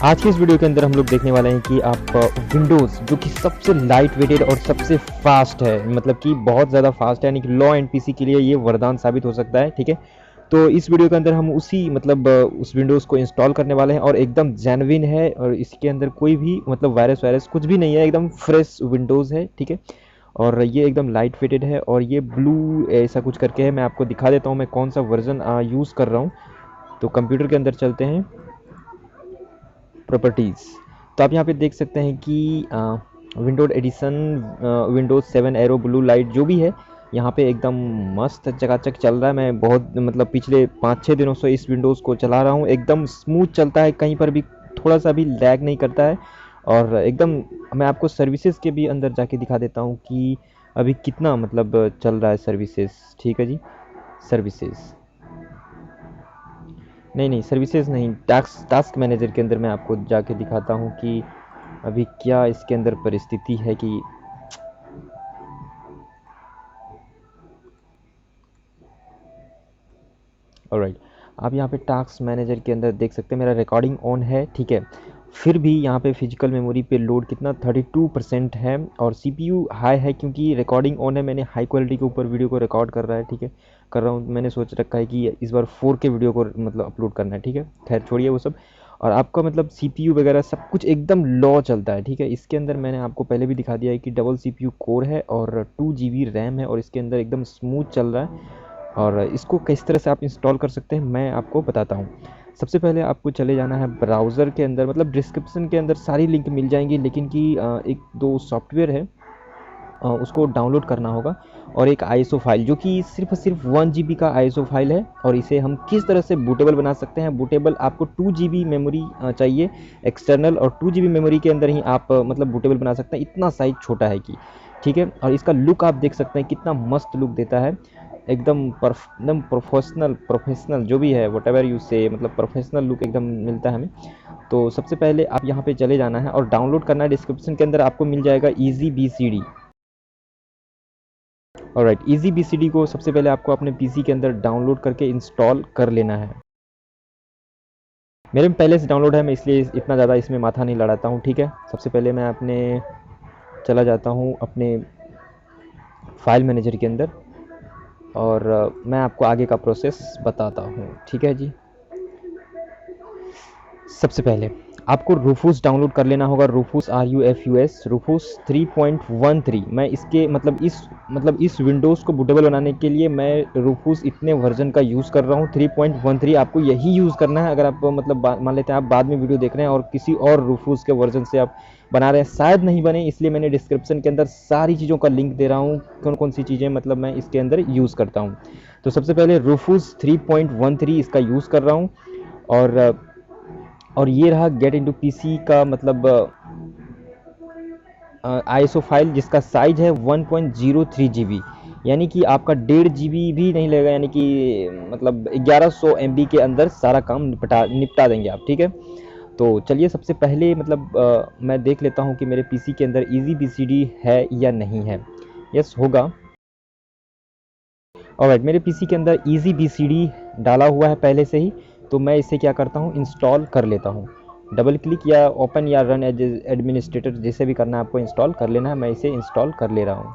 आज की इस वीडियो के अंदर हम लोग देखने वाले हैं कि आप विंडोज़ जो कि सबसे लाइट वेटेड और सबसे फास्ट है, मतलब कि बहुत ज़्यादा फास्ट है, यानी कि लॉ एंड पीसी के लिए ये वरदान साबित हो सकता है। ठीक है, तो इस वीडियो के अंदर हम उसी मतलब उस विंडोज़ को इंस्टॉल करने वाले हैं और एकदम जेन्युइन है और इसके अंदर कोई भी मतलब वायरस वायरस कुछ भी नहीं है, एकदम फ्रेश विंडोज़ है। ठीक है, और ये एकदम लाइट वेटेड है और ये ब्लू ऐसा कुछ करके है। मैं आपको दिखा देता हूँ मैं कौन सा वर्जन यूज़ कर रहा हूँ। तो कंप्यूटर के अंदर चलते हैं, प्रॉपर्टीज़। तो आप यहाँ पे देख सकते हैं कि Windows edition Windows 7 aero blue light जो भी है यहाँ पे एकदम मस्त चकाचक चल रहा है। मैं बहुत मतलब पिछले 5-6 दिनों से इस विंडोज़ को चला रहा हूँ, एकदम स्मूथ चलता है, कहीं पर भी थोड़ा सा भी लैग नहीं करता है। और एकदम मैं आपको सर्विसेज के भी अंदर जाके दिखा देता हूँ कि अभी कितना मतलब चल रहा है सर्विसेज। ठीक है जी, सर्विसेज नहीं सर्विसेज नहीं, टास्क टास्क मैनेजर के अंदर मैं आपको जाके दिखाता हूँ कि अभी क्या इसके अंदर परिस्थिति है कि ऑलराइट। आप यहाँ पे टास्क मैनेजर के अंदर देख सकते हैं मेरा रिकॉर्डिंग ऑन है। ठीक है, फिर भी यहाँ पे फिजिकल मेमोरी पे लोड कितना 32% है और सीपीयू हाई है क्योंकि रिकॉर्डिंग ऑन है। मैंने हाई क्वालिटी के ऊपर वीडियो को रिकॉर्ड कर रहा है। ठीक है, कर रहा हूँ, मैंने सोच रखा है कि इस बार 4K वीडियो को मतलब अपलोड करना है। ठीक है, खैर छोड़िए वो सब। और आपका मतलब सीपीयू वगैरह सब कुछ एकदम लो चलता है। ठीक है, इसके अंदर मैंने आपको पहले भी दिखा दिया है कि डबल सीपीयू कोर है और 2 GB रैम है और इसके अंदर एकदम स्मूथ चल रहा है। और इसको किस तरह से आप इंस्टॉल कर सकते हैं मैं आपको बताता हूँ। सबसे पहले आपको चले जाना है ब्राउज़र के अंदर, मतलब डिस्क्रिप्शन के अंदर सारी लिंक मिल जाएंगी, लेकिन कि एक दो सॉफ्टवेयर है उसको डाउनलोड करना होगा और एक आईएसओ फाइल जो कि सिर्फ 1 GB का आईएसओ फाइल है। और इसे हम किस तरह से बूटेबल बना सकते हैं। बूटेबल आपको 2 GB मेमोरी चाहिए एक्सटर्नल, और 2 GB मेमोरी के अंदर ही आप मतलब बूटेबल बना सकते हैं, इतना साइज छोटा है कि। ठीक है, और इसका लुक आप देख सकते हैं कितना मस्त लुक देता है, एकदम प्रोफेशनल प्रोफेशनल जो भी है वट एवर यू से, मतलब प्रोफेशनल लुक एकदम मिलता है हमें। तो सबसे पहले आप यहाँ पे चले जाना है और डाउनलोड करना है। डिस्क्रिप्शन के अंदर आपको मिल जाएगा easy BCD। Alright, easy BCD को सबसे पहले आपको अपने पीसी के अंदर डाउनलोड करके इंस्टॉल कर लेना है। मेरे में पहले से डाउनलोड है, मैं इसलिए इतना ज़्यादा इसमें माथा नहीं लड़ाता हूँ। ठीक है, सबसे पहले मैं अपने चला जाता हूँ अपने फाइल मैनेजर के अंदर और मैं आपको आगे का प्रोसेस बताता हूँ। ठीक है जी, सबसे पहले आपको रूफूस डाउनलोड कर लेना होगा। Rufus RUFUS Rufus 3.13। मैं इसके मतलब इस विंडोज़ को बूटेबल बनाने के लिए मैं रूफूस इतने वर्जन का यूज़ कर रहा हूँ। 3.13 आपको यही यूज़ करना है। अगर आप मतलब मान लेते हैं आप बाद में वीडियो देख रहे हैं और किसी और रूफूस के वर्जन से आप बना रहे हैं, शायद नहीं बने, इसलिए मैंने डिस्क्रिप्शन के अंदर सारी चीज़ों का लिंक दे रहा हूँ कौन कौन सी चीज़ें मतलब मैं इसके अंदर यूज़ करता हूँ। तो सबसे पहले रूफूस 3.13 इसका यूज़ कर रहा हूँ। और ये रहा गेट इनटू पीसी का मतलब आईएसओ फाइल जिसका साइज है 1.03 GB, यानी कि आपका 1.5 GB भी नहीं लगेगा, यानी कि मतलब 1100 MB के अंदर सारा काम निपटा देंगे आप। ठीक है, तो चलिए सबसे पहले मतलब मैं देख लेता हूँ कि मेरे पीसी के अंदर ईजी BCD है या नहीं है। यस होगा। ऑलराइट, मेरे पीसी के अंदर ईजी BCD डाला हुआ है पहले से ही। तो मैं इसे क्या करता हूँ, इंस्टॉल कर लेता हूँ। डबल क्लिक या ओपन या रन एज एडमिनिस्ट्रेटर जैसे भी करना है आपको, इंस्टॉल कर लेना है। मैं इसे इंस्टॉल कर ले रहा हूँ।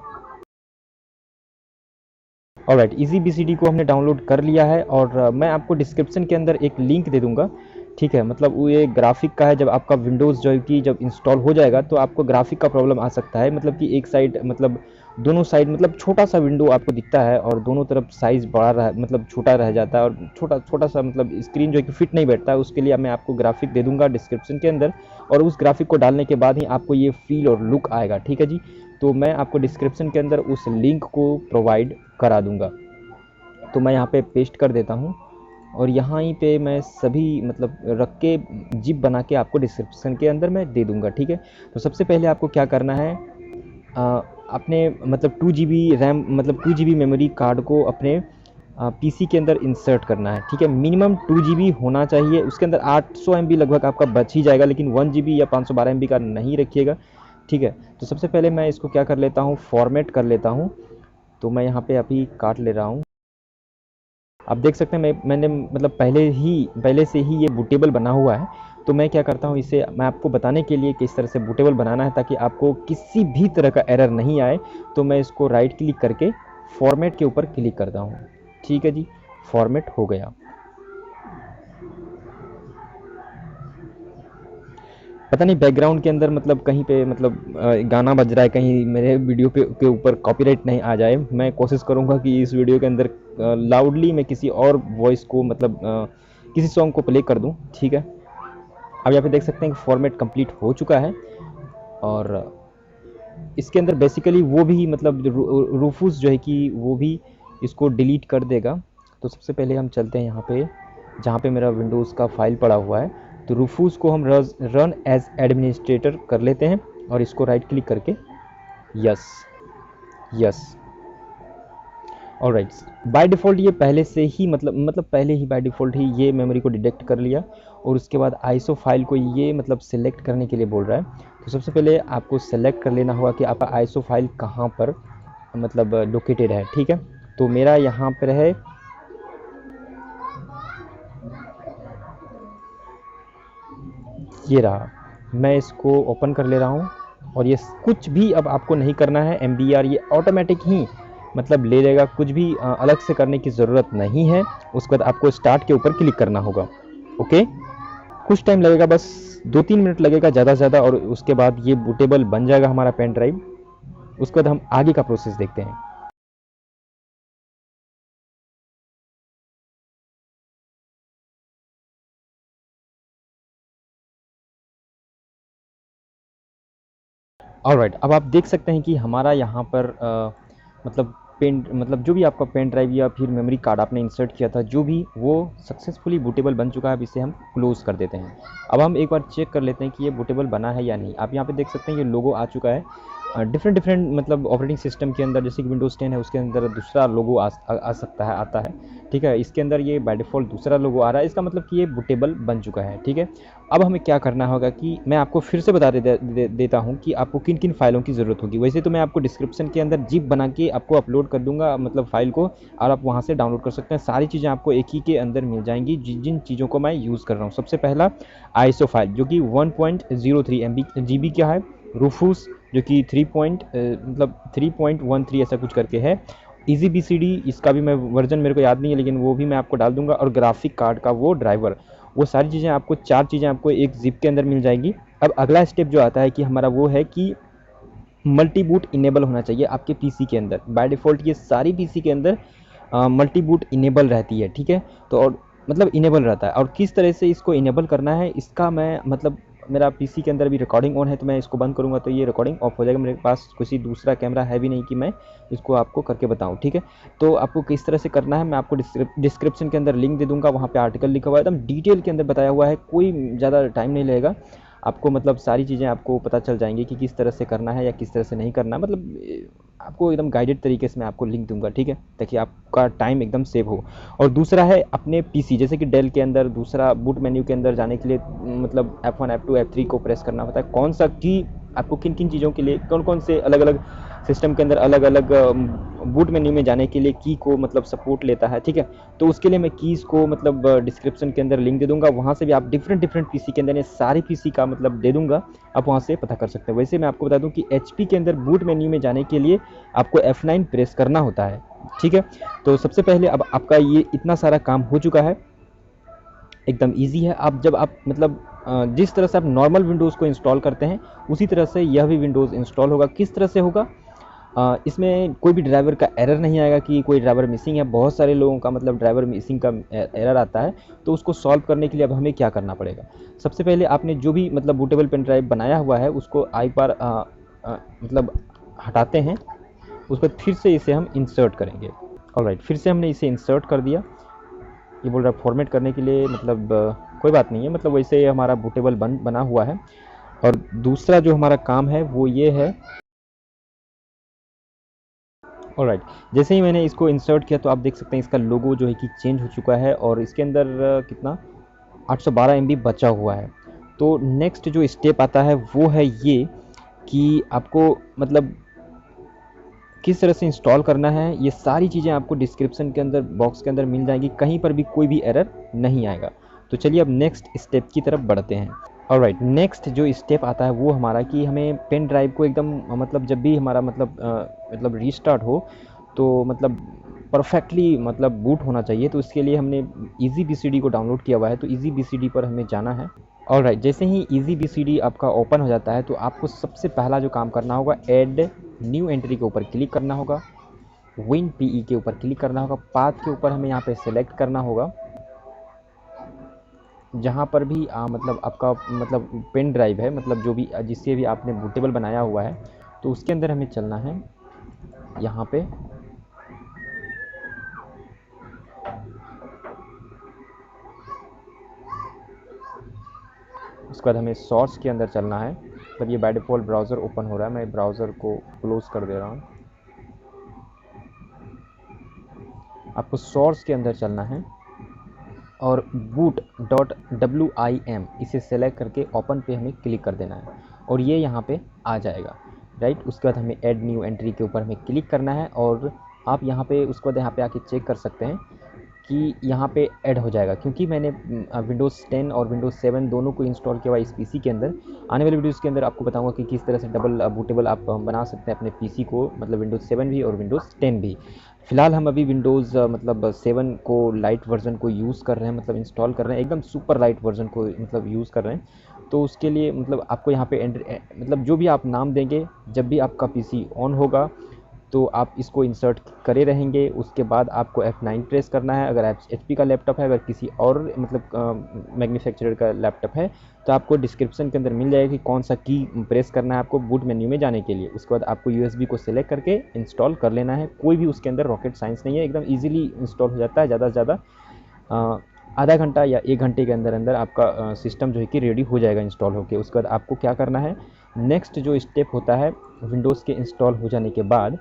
ऑलराइट, ईजी BCD को हमने डाउनलोड कर लिया है और मैं आपको डिस्क्रिप्शन के अंदर एक लिंक दे दूंगा। ठीक है, मतलब वो ये ग्राफिक का है। जब आपका विंडोज़ जो है कि जब इंस्टॉल हो जाएगा तो आपको ग्राफिक का प्रॉब्लम आ सकता है, मतलब कि एक साइड मतलब दोनों साइड मतलब छोटा सा विंडो आपको दिखता है और दोनों तरफ साइज़ बड़ा रह मतलब छोटा रह जाता है और छोटा छोटा सा मतलब स्क्रीन जो है कि फिट नहीं बैठता है। उसके लिए मैं आपको ग्राफिक दे दूंगा डिस्क्रिप्शन के अंदर और उस ग्राफिक को डालने के बाद ही आपको ये फील और लुक आएगा। ठीक है जी, तो मैं आपको डिस्क्रिप्शन के अंदर उस लिंक को प्रोवाइड करा दूंगा। तो मैं यहाँ पे पेस्ट कर देता हूँ और यहाँ ही पे मैं सभी मतलब रख के जिप बना के आपको डिस्क्रिप्शन के अंदर मैं दे दूँगा। ठीक है, तो सबसे पहले आपको क्या करना है, अपने मतलब 2 GB रैम मतलब 2 GB मेमोरी कार्ड को अपने पीसी के अंदर इंसर्ट करना है। ठीक है, मिनिमम 2 GB होना चाहिए। उसके अंदर 800 MB लगभग आपका बच ही जाएगा, लेकिन 1 GB या 512 MB का नहीं रखिएगा। ठीक है, तो सबसे पहले मैं इसको क्या कर लेता हूँ, फॉर्मेट कर लेता हूँ। तो मैं यहाँ पे अभी काट ले रहा हूँ। आप देख सकते हैं मैंने मतलब पहले से ही ये बूटेबल बना हुआ है। तो मैं क्या करता हूँ, इसे मैं आपको बताने के लिए किस तरह से बूटेबल बनाना है ताकि आपको किसी भी तरह का एरर नहीं आए, तो मैं इसको राइट क्लिक करके फॉर्मेट के ऊपर क्लिक करता हूँ। ठीक है जी, फॉर्मेट हो गया। पता नहीं बैकग्राउंड के अंदर मतलब कहीं पे मतलब गाना बज रहा है, कहीं मेरे वीडियो के ऊपर कॉपीराइट नहीं आ जाए। मैं कोशिश करूँगा कि इस वीडियो के अंदर लाउडली मैं किसी और वॉइस को मतलब किसी सॉन्ग को प्ले कर दूँ। ठीक है, अब यहाँ पे देख सकते हैं कि फॉर्मेट कंप्लीट हो चुका है। और इसके अंदर बेसिकली वो भी मतलब रूफूस जो है कि वो भी इसको डिलीट कर देगा। तो सबसे पहले हम चलते हैं यहाँ पे जहाँ पे मेरा विंडोज़ का फाइल पड़ा हुआ है, तो रूफूस को हम रन एज एडमिनिस्ट्रेटर कर लेते हैं और इसको राइट क्लिक करके yes, yes, alright. By default ये पहले से ही मतलब पहले ही बाय डिफ़ॉल्ट ही ये मेमोरी को डिटेक्ट कर लिया और उसके बाद आईएसओ फाइल को ये मतलब सेलेक्ट करने के लिए बोल रहा है। तो सबसे पहले आपको सेलेक्ट कर लेना होगा कि आपका आईएसओ फाइल कहाँ पर मतलब लोकेटेड है। ठीक है, तो मेरा यहाँ पर है, ये रहा। मैं इसको ओपन कर ले रहा हूँ और ये कुछ भी अब आपको नहीं करना है, MBR ये ऑटोमेटिक ही मतलब ले लेगा, कुछ भी अलग से करने की ज़रूरत नहीं है। उसके बाद आपको स्टार्ट के ऊपर क्लिक करना होगा। ओके, कुछ टाइम लगेगा, बस 2-3 मिनट लगेगा ज़्यादा से ज़्यादा, और उसके बाद ये बूटेबल बन जाएगा हमारा पेन ड्राइव। उसके बाद हम आगे का प्रोसेस देखते हैं। ऑलराइट, अब आप देख सकते हैं कि हमारा यहाँ पर मतलब पेन मतलब जो भी आपका पेन ड्राइव या फिर मेमोरी कार्ड आपने इंसर्ट किया था, जो भी वो सक्सेसफुली बूटेबल बन चुका है। अब इसे हम क्लोज़ कर देते हैं। अब हम एक बार चेक कर लेते हैं कि ये बूटेबल बना है या नहीं। आप यहाँ पे देख सकते हैं ये लोगो आ चुका है। डिफरेंट डिफरेंट मतलब ऑपरेटिंग सिस्टम के अंदर, जैसे कि विंडोज़ 10 है उसके अंदर दूसरा लोगो आ सकता है, आता है। ठीक है, इसके अंदर ये बाय डिफ़ॉल्ट दूसरा लोगो आ रहा है, इसका मतलब कि ये बूटेबल बन चुका है। ठीक है, अब हमें क्या करना होगा कि मैं आपको फिर से बता देता हूँ कि आपको किन किन फाइलों की ज़रूरत होगी। वैसे तो मैं आपको डिस्क्रिप्शन के अंदर जिप बना के आपको अपलोड कर दूंगा मतलब फ़ाइल को, और आप वहाँ से डाउनलोड कर सकते हैं। सारी चीज़ें आपको एक ही के अंदर मिल जाएंगी जिन जिन चीज़ों को मैं यूज़ कर रहा हूँ। सबसे पहला आईएसओ फाइल जो कि 1.03 MB का है। रूफूस जो कि 3.13 ऐसा कुछ करके है। ईजी BCD इसका भी मैं वर्जन मेरे को याद नहीं है, लेकिन वो भी मैं आपको डाल दूंगा। और ग्राफिक कार्ड का वो ड्राइवर, वो सारी चीज़ें आपको, 4 चीज़ें आपको एक जिप के अंदर मिल जाएंगी। अब अगला स्टेप जो आता है कि हमारा वो है कि मल्टी बूट इनेबल होना चाहिए आपके पीसी के अंदर। बाय डिफ़ॉल्ट ये सारी पीसी के अंदर मल्टी बूट इनेबल रहती है। ठीक है, तो और मतलब इनेबल रहता है। और किस तरह से इसको इनेबल करना है इसका मैं मतलब, मेरा पीसी के अंदर भी रिकॉर्डिंग ऑन है, तो मैं इसको बंद करूँगा तो ये रिकॉर्डिंग ऑफ हो जाएगा। मेरे पास किसी दूसरा कैमरा है भी नहीं कि मैं इसको आपको करके बताऊँ। ठीक है, तो आपको किस तरह से करना है मैं आपको डिस्क्रिप्शन के अंदर लिंक दे दूँगा, वहाँ पे आर्टिकल लिखा हुआ है, एकदम डिटेल के अंदर बताया हुआ है। कोई ज़्यादा टाइम नहीं लगेगा, आपको मतलब सारी चीज़ें आपको पता चल जाएंगी कि किस तरह से करना है या किस तरह से नहीं करना है। मतलब आपको एकदम गाइडेड तरीके से मैं आपको लिंक दूंगा। ठीक है, ताकि आपका टाइम एकदम सेव हो। और दूसरा है अपने पीसी, जैसे कि डेल के अंदर दूसरा बूट मेन्यू के अंदर जाने के लिए मतलब F1 F2 F3 को प्रेस करना होता है। कौन सा की आपको किन किन चीज़ों के लिए, कौन कौन से अलग अलग सिस्टम के अंदर अलग अलग बूट मेन्यू में जाने के लिए की को मतलब सपोर्ट लेता है। ठीक है, तो उसके लिए मैं कीज़ को मतलब डिस्क्रिप्शन के अंदर लिंक दे दूंगा, वहाँ से भी आप डिफरेंट डिफरेंट पीसी के अंदर, ये सारे पीसी का मतलब दे दूंगा, आप वहाँ से पता कर सकते हैं। वैसे मैं आपको बता दूं कि HP के अंदर बूट मेन्यू में जाने के लिए आपको F9 प्रेस करना होता है। ठीक है, तो सबसे पहले अब आपका ये इतना सारा काम हो चुका है, एकदम ईजी है। आप जब आप मतलब जिस तरह से आप नॉर्मल विंडोज़ को इंस्टॉल करते हैं उसी तरह से यह भी विंडोज़ इंस्टॉल होगा। किस तरह से होगा, इसमें कोई भी ड्राइवर का एरर नहीं आएगा कि कोई ड्राइवर मिसिंग है। बहुत सारे लोगों का मतलब ड्राइवर मिसिंग का एरर आता है। तो उसको सॉल्व करने के लिए अब हमें क्या करना पड़ेगा, सबसे पहले आपने जो भी मतलब बूटेबल पेन ड्राइव बनाया हुआ है उसको एक बार मतलब हटाते हैं। उसके बाद फिर से इसे हम इंसर्ट करेंगे। ऑलराइट, फिर से हमने इसे इंसर्ट कर दिया। ये बोल रहा है फॉर्मेट करने के लिए, मतलब कोई बात नहीं है, मतलब वैसे हमारा बूटेबल बना हुआ है। और दूसरा जो हमारा काम है वो ये है। ऑलराइट, जैसे ही मैंने इसको इंसर्ट किया तो आप देख सकते हैं इसका लोगो जो है कि चेंज हो चुका है, और इसके अंदर कितना 812 MB बचा हुआ है। तो नेक्स्ट जो स्टेप आता है वो है ये कि आपको मतलब किस तरह से इंस्टॉल करना है, ये सारी चीज़ें आपको डिस्क्रिप्शन के अंदर बॉक्स के अंदर मिल जाएगी, कहीं पर भी कोई भी एरर नहीं आएगा। तो चलिए अब नेक्स्ट स्टेप की तरफ बढ़ते हैं। ऑलराइट, नेक्स्ट जो स्टेप आता है वो हमारा कि हमें पेन ड्राइव को एकदम मतलब जब भी हमारा मतलब रीस्टार्ट हो तो मतलब परफेक्टली मतलब बूट होना चाहिए। तो इसके लिए हमने ईजी BCD को डाउनलोड किया हुआ है, तो ईजी BCD पर हमें जाना है। ऑलराइट, जैसे ही ईजी BCD आपका ओपन हो जाता है तो आपको सबसे पहला जो काम करना होगा, ऐड न्यू एंट्री के ऊपर क्लिक करना होगा, WinPE के ऊपर क्लिक करना होगा, पाथ के ऊपर हमें यहाँ पे सेलेक्ट करना होगा। जहाँ पर भी मतलब आपका मतलब पेन ड्राइव है, मतलब जो भी जिससे भी आपने बूटेबल बनाया हुआ है, तो उसके अंदर हमें चलना है यहाँ पे। उसके बाद हमें सोर्स के अंदर चलना है। मतलब ये बाय डिफ़ॉल्ट ब्राउज़र ओपन हो रहा है, मैं ब्राउज़र को क्लोज़ कर दे रहा हूँ। आपको सोर्स के अंदर चलना है और boot.wim इसे सेलेक्ट करके ओपन पे हमें क्लिक कर देना है और ये यहाँ पे आ जाएगा, राइट। उसके बाद हमें ऐड न्यू एंट्री के ऊपर हमें क्लिक करना है और आप यहाँ पे उसके बाद यहाँ पे आके चेक कर सकते हैं कि यहाँ पे ऐड हो जाएगा, क्योंकि मैंने विंडोज़ 10 और विंडोज़ 7 दोनों को इंस्टॉल किया हुआ इस पीसी के अंदर। आने वाले वीडियोज़ के अंदर आपको बताऊंगा कि किस तरह से डबल बूटेबल आप बना सकते हैं अपने पीसी को, मतलब विंडोज़ 7 भी और विंडोज़ 10 भी। फ़िलहाल हम अभी विंडोज़ मतलब 7 को लाइट वर्जन को यूज़ कर रहे हैं, मतलब इंस्टॉल कर रहे हैं, एकदम सुपर लाइट वर्जन को मतलब यूज़ कर रहे हैं। तो उसके लिए मतलब आपको यहाँ पे मतलब जो भी आप नाम देंगे, जब भी आपका पीसी ऑन होगा तो आप इसको इंसर्ट करे रहेंगे। उसके बाद आपको F9 प्रेस करना है अगर HP का लैपटॉप है। अगर किसी और मतलब मैन्युफैक्चरर का लैपटॉप है तो आपको डिस्क्रिप्शन के अंदर मिल जाएगा कि कौन सा की प्रेस करना है आपको बूट मेन्यू में जाने के लिए। उसके बाद आपको USB को सिलेक्ट करके इंस्टॉल कर लेना है। कोई भी उसके अंदर रॉकेट साइंस नहीं है, एकदम ईजिली इंस्टॉल हो जाता है। ज़्यादा से ज़्यादा आधा घंटा या 1 घंटे के अंदर अंदर आपका सिस्टम जो है कि रेडी हो जाएगा इंस्टॉल होके। उसके बाद आपको क्या करना है, नेक्स्ट जो स्टेप होता है विंडोज़ के इंस्टॉल हो जाने के बाद,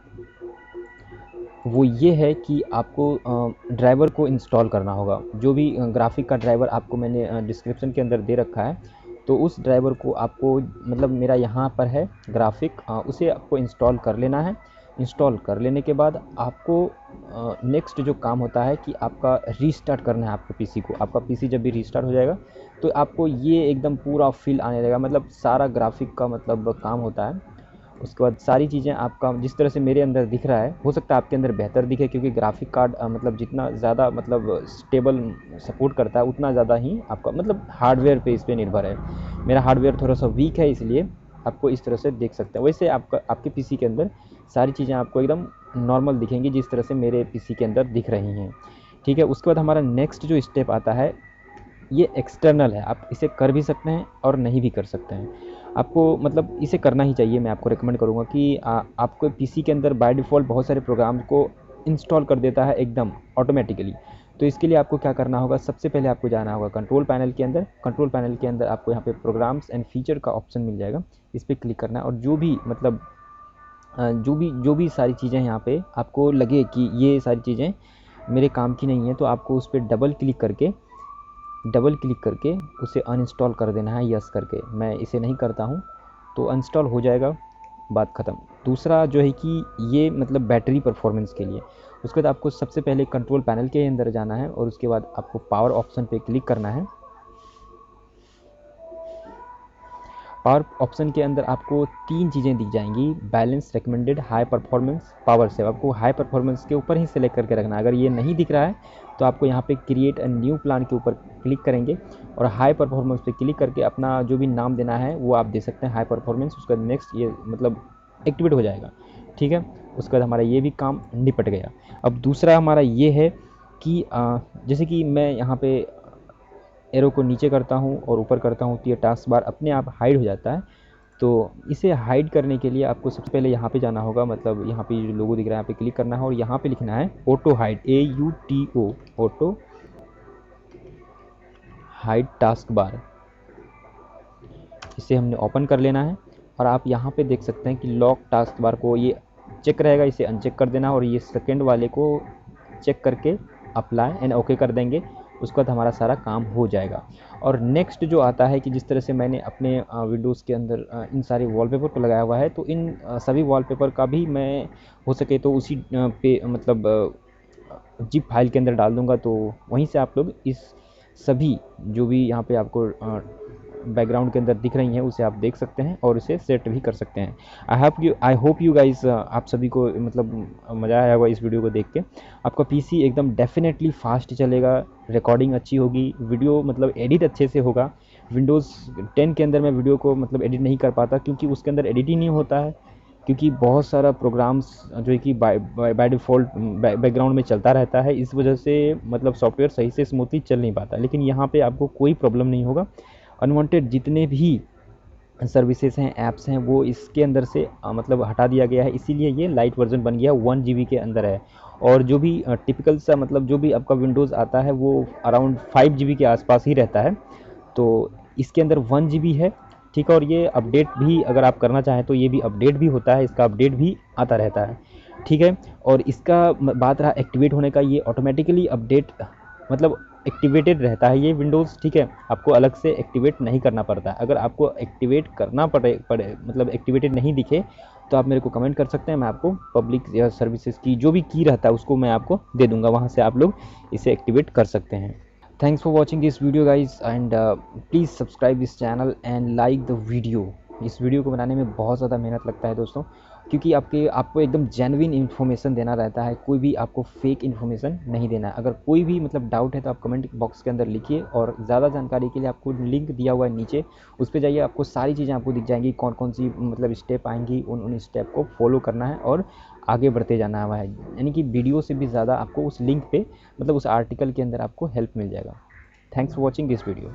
वो ये है कि आपको ड्राइवर को इंस्टॉल करना होगा। जो भी ग्राफिक का ड्राइवर आपको मैंने डिस्क्रिप्शन के अंदर दे रखा है, तो उस ड्राइवर को आपको मतलब मेरा यहाँ पर है ग्राफिक, उसे आपको इंस्टॉल कर लेना है। इंस्टॉल कर लेने के बाद आपको नेक्स्ट जो काम होता है कि आपका रीस्टार्ट करना है आपको पीसी को। आपका पीसी जब भी रीस्टार्ट हो जाएगा तो आपको ये एकदम पूरा फील आने लगेगा, मतलब सारा ग्राफिक का मतलब काम होता है। उसके बाद सारी चीज़ें आपका जिस तरह से मेरे अंदर दिख रहा है, हो सकता है आपके अंदर बेहतर दिखे, क्योंकि ग्राफिक कार्ड मतलब जितना ज़्यादा मतलब स्टेबल सपोर्ट करता है उतना ज़्यादा ही आपका मतलब हार्डवेयर पे इस पे निर्भर है। मेरा हार्डवेयर थोड़ा सा वीक है, इसलिए आपको इस तरह से देख सकते हैं। वैसे आपके पीसी के अंदर सारी चीज़ें आपको एकदम नॉर्मल दिखेंगी जिस तरह से मेरे पीसी के अंदर दिख रही हैं, ठीक है। उसके बाद हमारा नेक्स्ट जो स्टेप आता है, ये एक्सटर्नल है, आप इसे कर भी सकते हैं और नहीं भी कर सकते हैं। आपको मतलब इसे करना ही चाहिए। मैं आपको रिकमेंड करूँगा कि आपको पीसी के अंदर बाय डिफ़ॉल्ट बहुत सारे प्रोग्राम को इंस्टॉल कर देता है एकदम ऑटोमेटिकली। तो इसके लिए आपको क्या करना होगा, सबसे पहले आपको जाना होगा कंट्रोल पैनल के अंदर। कंट्रोल पैनल के अंदर आपको यहाँ पे प्रोग्राम्स एंड फीचर का ऑप्शन मिल जाएगा, इस पर क्लिक करना है। और जो भी मतलब जो भी सारी चीज़ें यहाँ पे आपको लगे कि ये सारी चीज़ें मेरे काम की नहीं है, तो आपको उस पर डबल क्लिक करके उसे अनइंस्टॉल कर देना है, यस करके। मैं इसे नहीं करता हूँ तो अनइंस्टॉल हो जाएगा, बात ख़त्म। दूसरा जो है कि ये मतलब बैटरी परफॉर्मेंस के लिए, उसके बाद आपको सबसे पहले कंट्रोल पैनल के अंदर जाना है और उसके बाद आपको पावर ऑप्शन पे क्लिक करना है। पावर ऑप्शन के अंदर आपको 3 चीज़ें दिख जाएंगी, balance, recommended, high performance, power save. आपको हाई परफॉर्मेंस के ऊपर ही सेलेक्ट करके रखना है। अगर ये नहीं दिख रहा है तो आपको यहाँ पे क्रिएट अ न्यू प्लान के ऊपर क्लिक करेंगे और हाई परफॉर्मेंस पे क्लिक करके अपना जो भी नाम देना है वो आप दे सकते हैं, हाई परफॉर्मेंस। उसका नेक्स्ट ये मतलब एक्टिवेट हो जाएगा, ठीक है। उसके बाद हमारा ये भी काम निपट गया। अब दूसरा हमारा ये है कि जैसे कि मैं यहाँ पे एरो को नीचे करता हूँ और ऊपर करता हूँ तो ये टास्क बार अपने आप हाइड हो जाता है। तो इसे हाइड करने के लिए आपको सबसे पहले यहाँ पे जाना होगा, मतलब यहाँ पे जो लोगो दिख रहा है यहाँ पे क्लिक करना है और यहाँ पे लिखना है auto hide, AUTO, auto hide task bar. इसे हमने ओपन कर लेना है और आप यहाँ पे देख सकते हैं कि लॉक टास्क बार को ये चेक रहेगा, इसे अनचेक कर देना और ये सेकेंड वाले को चेक करके अप्लाई एंड ओके कर देंगे। उसके बाद हमारा सारा काम हो जाएगा। और नेक्स्ट जो आता है कि जिस तरह से मैंने अपने विंडोज़ के अंदर इन सारे वॉलपेपर को लगाया हुआ है, तो इन सभी वॉलपेपर का भी मैं हो सके तो उसी पे मतलब जिप फाइल के अंदर डाल दूंगा, तो वहीं से आप लोग इस सभी जो भी यहाँ पे आपको बैकग्राउंड के अंदर दिख रही हैं उसे आप देख सकते हैं और इसे सेट भी कर सकते हैं। आई होप यू गाइस, आप सभी को मतलब मज़ा आया होगा इस वीडियो को देख के। आपका पीसी एकदम डेफिनेटली फास्ट चलेगा, रिकॉर्डिंग अच्छी होगी, वीडियो मतलब एडिट अच्छे से होगा। विंडोज़ 10 के अंदर मैं वीडियो को मतलब एडिट नहीं कर पाता क्योंकि उसके अंदर एडिट ही नहीं होता है, क्योंकि बहुत सारा प्रोग्राम्स जो है कि बाय डिफ़ॉल्ट बैकग्राउंड में चलता रहता है, इस वजह से मतलब सॉफ्टवेयर सही से स्मूथली चल नहीं पाता। लेकिन यहाँ पे आपको कोई प्रॉब्लम नहीं होगा। अनवांटेड जितने भी सर्विसेज हैं, ऐप्स हैं, वो इसके अंदर से मतलब हटा दिया गया है, इसीलिए ये लाइट वर्जन बन गया, 1 GB के अंदर है। और जो भी टिपिकल सा मतलब जो भी आपका विंडोज़ आता है वो अराउंड 5 GB के आसपास ही रहता है, तो इसके अंदर 1 GB है, ठीक है। और ये अपडेट भी अगर आप करना चाहें तो ये भी अपडेट भी होता है, इसका अपडेट भी आता रहता है, ठीक है। और इसका बात रहा एक्टिवेट होने का, ये ऑटोमेटिकली अपडेट मतलब एक्टिवेटेड रहता है ये विंडोज़, ठीक है। आपको अलग से एक्टिवेट नहीं करना पड़ता है। अगर आपको एक्टिवेट करना पड़े मतलब एक्टिवेटेड नहीं दिखे तो आप मेरे को कमेंट कर सकते हैं, मैं आपको पब्लिक या सर्विसेज की जो भी की रहता है उसको मैं आपको दे दूंगा, वहाँ से आप लोग इसे एक्टिवेट कर सकते हैं। Thanks for watching this video guys, and please subscribe this channel and like the video। इस वीडियो को बनाने में बहुत ज़्यादा मेहनत लगता है दोस्तों, क्योंकि आपको एकदम जेन्युइन इन्फॉर्मेशन देना रहता है, कोई भी आपको फेक इन्फॉर्मेशन नहीं देना है। अगर कोई भी मतलब डाउट है तो आप कमेंट बॉक्स के अंदर लिखिए, और ज़्यादा जानकारी के लिए आपको लिंक दिया हुआ है नीचे, उस पर जाइए, आपको सारी चीज़ें आपको दिख जाएंगी, कौन कौन सी मतलब स्टेप आएंगी, उन स्टेप को फॉलो करना है और आगे बढ़ते जाना हुआ है। यानी कि वीडियो से भी ज़्यादा आपको उस लिंक पे मतलब उस आर्टिकल के अंदर आपको हेल्प मिल जाएगा। Thanks for watching this video.